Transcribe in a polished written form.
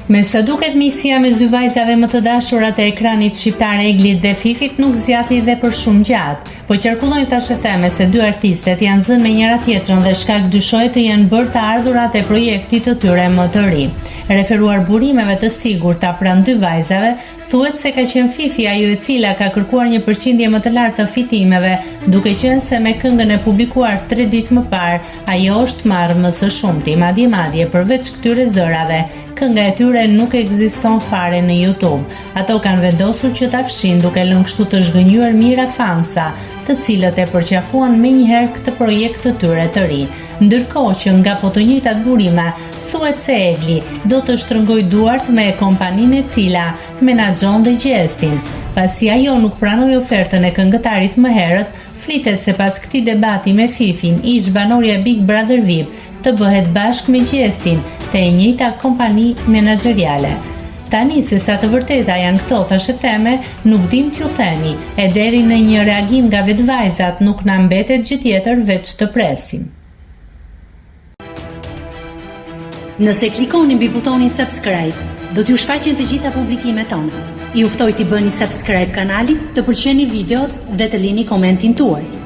Me sa duket misja mes dy vajzave më të dashura të ekranit shqiptar Eglit dhe Fifit nuk zgjati dhe për shumë gjatë, po qarkullojnë thashë theme se dy artistet janë zënë me njëra tjetrën dhe shkak dyshohet të jenë bërë të ardhurat e projektit të tyre më të ri. Referuar burimeve të sigurta pranë dy vajzave, thuhet se ka qenë Fifi ajo e cila ka kërkuar një përqindje më të lartë të fitimeve, duke qenë se me këngën e publikuar 3 ditë më parë, ajo është marrë më së shumti, madje përveç këtyre zërave, kënga e tyre nuk ekziston fare në YouTube. Ato kanë vendosur që ta fshin duke lënë kështu të zhgënjur mijëra fansa, të cilët e përqafuan menjëherë këtë projekt të tyre të ri. Ndërkohë që nga po të njëjtat burime, thuhet se Egli do të shtrëngojë duart me kompaninë e cila menaxhon dhe Gjestin. Pasi ajo nuk pranoi ofertën e këngëtarit më herët, flitet se pas këtij debati me Fifin, ish banorja Big Brother VIP të bëhet bashkë me Gjestin te e njëjta kompani menaxheriale. Tani se sa të vërteta janë këto thashë theme, nuk dim t'ju themi, e deri në një reagim nga vetë vajzat nuk na mbetet gjë tjetër veç të presim. Nëse klikoni mbi butonin subscribe, do t'ju shfaqen të gjitha publikimet tona. Ju ftoj t'i bëni subscribe kanalit, të pëlqeni videot dhe të lini komentin tuaj.